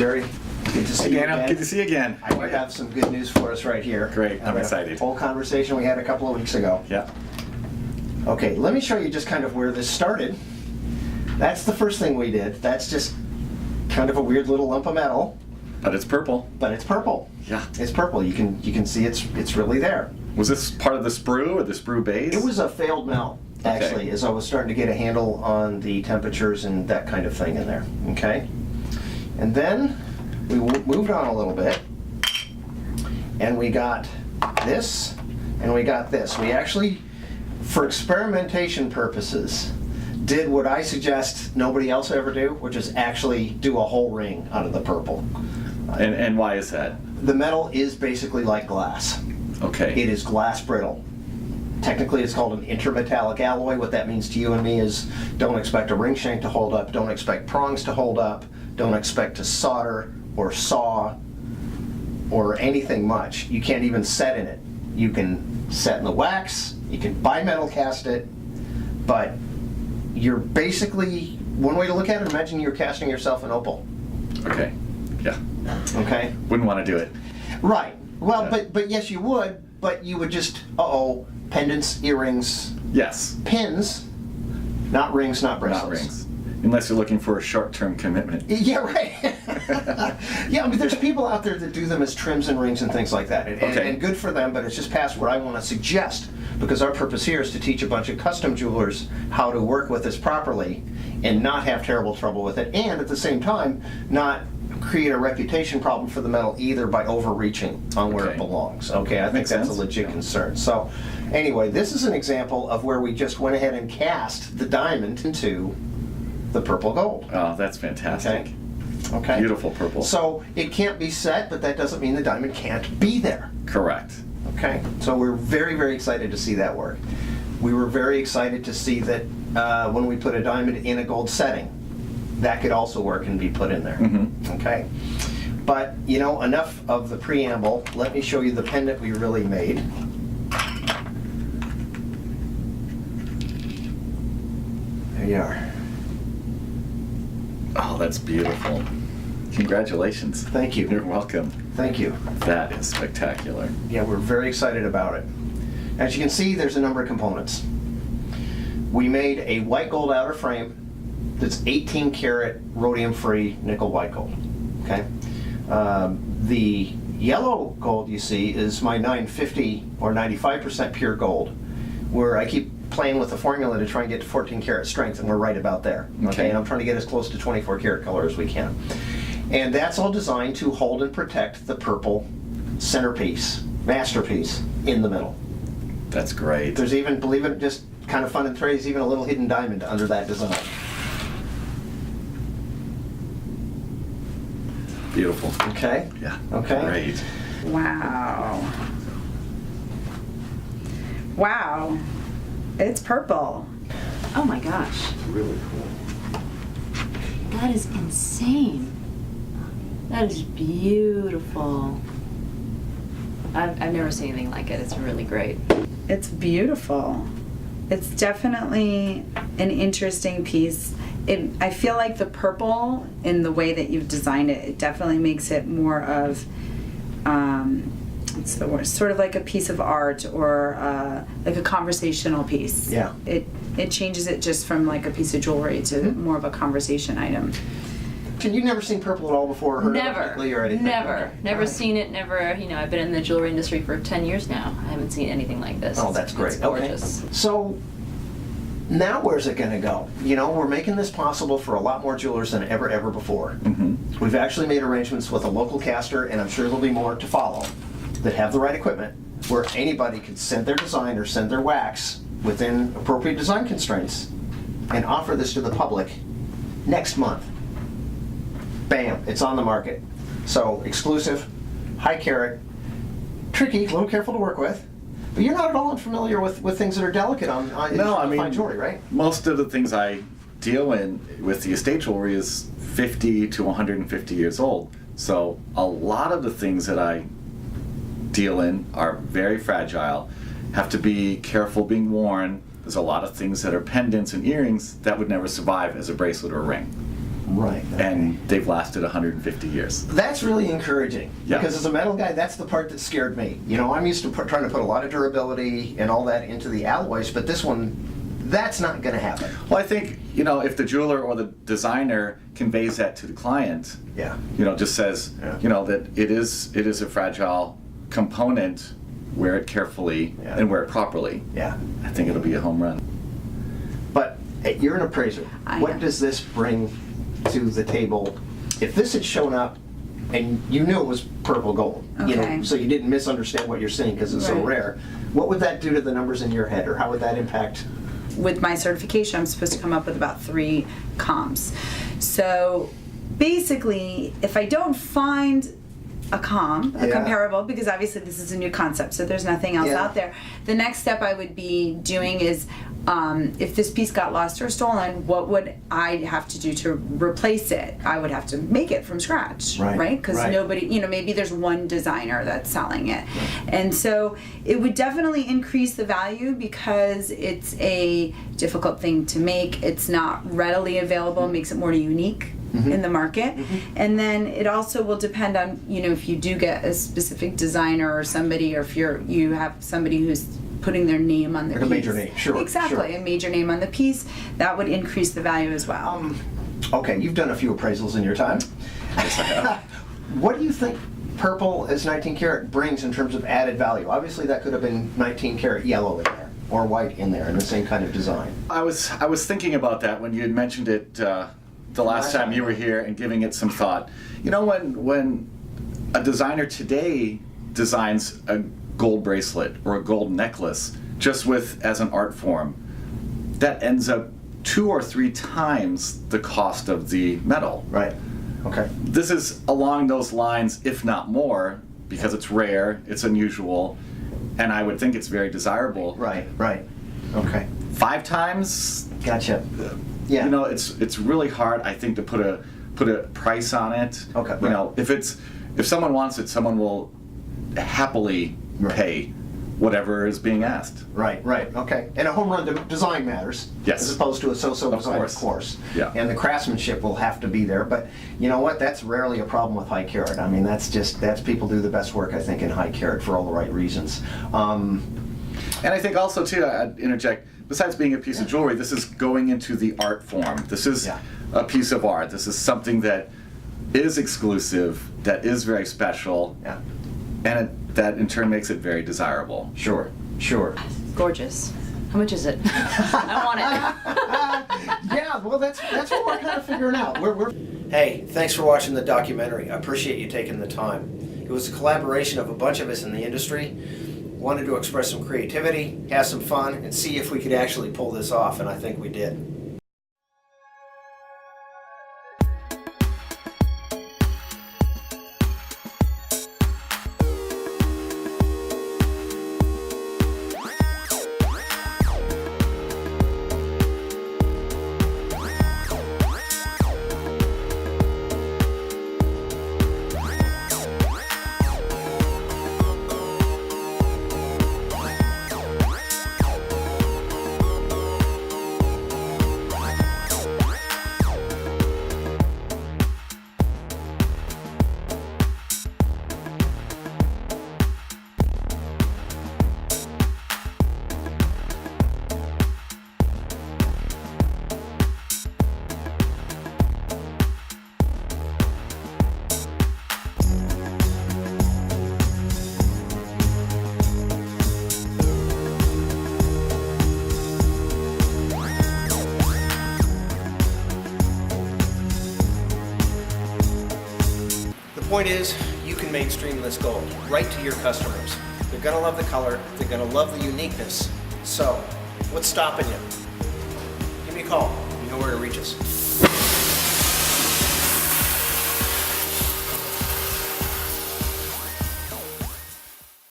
Jerry, good to see you again. Good to see you again. I do have some good news for us right here. Great, I'm excited. Whole conversation we had a couple of weeks ago. Yeah. Okay, let me show you just kind of where this started. That's the first thing we did. That's just kind of a weird little lump of metal. But it's purple. But it's purple. Yeah. It's purple. You can see it's really there. Was this part of the sprue or the sprue base? It was a failed melt, actually, as I was starting to get a handle on the temperatures and that kind of thing in there. Okay? And then we moved on a little bit, and we got this, and we got this. We actually, for experimentation purposes, did what I suggest nobody else ever do, which is actually do a whole ring out of the purple. And why is that? The metal is basically like glass. Okay. It is glass brittle. Technically, it's called an intermetallic alloy. What that means to you and me is don't expect a ring shank to hold up, don't expect prongs to hold up, don't expect to solder or saw or anything much. You can't even set in it. You can set in the wax, you can bimetal cast it, but you're basically, one way to look at it, imagine you're casting yourself an opal. Okay. Yeah. Okay? Wouldn't want to do it. Right. Well, Yeah. but yes, you would, but you would just, pendants, earrings, Yes. pins, not rings, not bracelets. Not rings. Unless you're looking for a short-term commitment. Yeah, right. Yeah, I mean, there's people out there that do them as trims and rings and things like that, and good for them, but it's just past what I want to suggest, because our purpose here is to teach a bunch of custom jewelers how to work with this properly and not have terrible trouble with it, and at the same time, not create a reputation problem for the metal either by overreaching on where it belongs. Okay, I think Makes that's sense. a legit concern. So anyway, this is an example of where we just went ahead and cast the diamond into the purple gold. Oh, that's fantastic. Okay. Okay. Beautiful purple. So it can't be set, but that doesn't mean the diamond can't be there. Correct. Okay. So we're very, very excited to see that work. We were very excited to see that when we put a diamond in a gold setting, that could also work and be put in there. Mm-hmm. Okay. But, you know, enough of the preamble. Let me show you the pendant we really made. There you are. Oh, that's beautiful. Congratulations. Thank you. You're welcome. Thank you. That is spectacular. Yeah, we're very excited about it. As you can see, there's a number of components. We made a white gold outer frame that's 18 karat rhodium-free nickel white gold. Okay. The yellow gold you see is my 950 or 95% pure gold, where I keep playing with the formula to try and get to 14 karat strength, and we're right about there. Okay, and I'm trying to get as close to 24 karat color as we can. And that's all designed to hold and protect the purple centerpiece, masterpiece, in the middle. That's great. There's even, believe it, just kind of fun and trade, even a little hidden diamond under that design. Beautiful. Okay? Yeah. Okay. Great. Wow. Wow. It's purple. Oh my gosh. Really cool. That is insane. That is beautiful. I've never seen anything like it. It's really great. It's beautiful. It's definitely an interesting piece. I feel like the purple, in the way that you've designed it, it definitely makes it more of, what's the word? Sort of like a piece of art or like a conversational piece. Yeah. It changes it just from like a piece of jewelry to more of a conversation item. Can you never seen purple at all before? Or heard of it quickly or anything? Never. Okay. Never All right. seen it, never, I've been in the jewelry industry for 10 years now. I haven't seen anything like this. Oh, that's great. It's gorgeous. Okay. So now where's it going to go? You know, we're making this possible for a lot more jewelers than ever before. Mm-hmm. We've actually made arrangements with a local caster, and I'm sure there'll be more to follow, that have the right equipment, where anybody can send their design or send their wax within appropriate design constraints and offer this to the public next month. Bam, it's on the market. So exclusive, high carat, tricky, a little careful to work with, but you're not at all unfamiliar with things that are delicate on No, I mean, fine jewelry, right? Most of the things I deal in with the estate jewelry is 50 to 150 years old. So a lot of the things that I deal in are very fragile, have to be careful being worn. There's a lot of things that are pendants and earrings that would never survive as a bracelet or a ring. Right. and they've lasted 150 years. That's really encouraging, Yeah. because as a metal guy, that's the part that scared me. You know, I'm used to trying to put a lot of durability and all that into the alloys, but this one, that's not going to happen. Well, I think, you know, if the jeweler or the designer conveys that to the client, Yeah. you know, just says, Yeah. you know, that it is a fragile component, wear it carefully Yeah. and wear it properly. Yeah. I think it'll be a home run. But you're an appraiser. I What am. does this bring to the table? If this had shown up and you knew it was purple gold, you know, Okay. so you didn't misunderstand what you're seeing because it's so Right. rare, what would that do to the numbers in your head, or how would that impact? With my certification, I'm supposed to come up with about 3 comps. So basically, if I don't find a comp, a Yeah. comparable, because obviously this is a new concept, so there's nothing else Yeah. out there. The next step I would be doing is, if this piece got lost or stolen, what would I have to do to replace it? I would have to make it from scratch, Right, right? Because right. nobody, you know, maybe there's one designer that's selling it. And so it would definitely increase the value because it's a difficult thing to make. It's not readily available, makes it more unique in the market. And then it also will depend on, you know, if you do get a specific designer or somebody, or if you have somebody who's putting their name on the Like a piece. major name, sure, Exactly, sure. a major name on the piece, that would increase the value as well. Okay, you've done a few appraisals in your time. Yes, I have. What do you think purple as 19 karat brings in terms of added value? Obviously, that could have been 19 karat yellow in there, or white in there, in the same kind of design. I was thinking about that when you had mentioned it the last time you were here and giving it some thought. You know, when a designer today designs a gold bracelet or a gold necklace just with as an art form, that ends up 2 or 3 times the cost of the metal. Right. Okay. This is along those lines, if not more, because it's rare, it's unusual, and I would think it's very desirable. Right. Right. Okay. 5 times, Gotcha. Yeah. you know, it's really hard, I think, to put a price on it. Okay, You right. know, if someone wants it, someone will happily Right. pay whatever is being asked. Right, right, okay. And a home run design matters. Yes. As opposed to a so-so Of design, course. of course. Yeah. And the craftsmanship will have to be there, but you know what? That's rarely a problem with high carat. I mean, that's people do the best work, I think, in high carat for all the right reasons. And I think also, too, I'd interject, besides being a piece of jewelry, this is going into the art form. This is Yeah. a piece of art. This is something that is exclusive, that is very special, Yeah, and that in turn makes it very desirable. sure, sure. Gorgeous. How much is it? I want it. Yeah, well, that's what we're kind of figuring out. Hey, thanks for watching the documentary. I appreciate you taking the time. It was a collaboration of a bunch of us in the industry. Wanted to express some creativity, have some fun, and see if we could actually pull this off, and I think we did. The point is, you can mainstream this gold right to your customers. They're gonna love the color, they're gonna love the uniqueness. So, what's stopping you? Give me a call, you know where to reach us.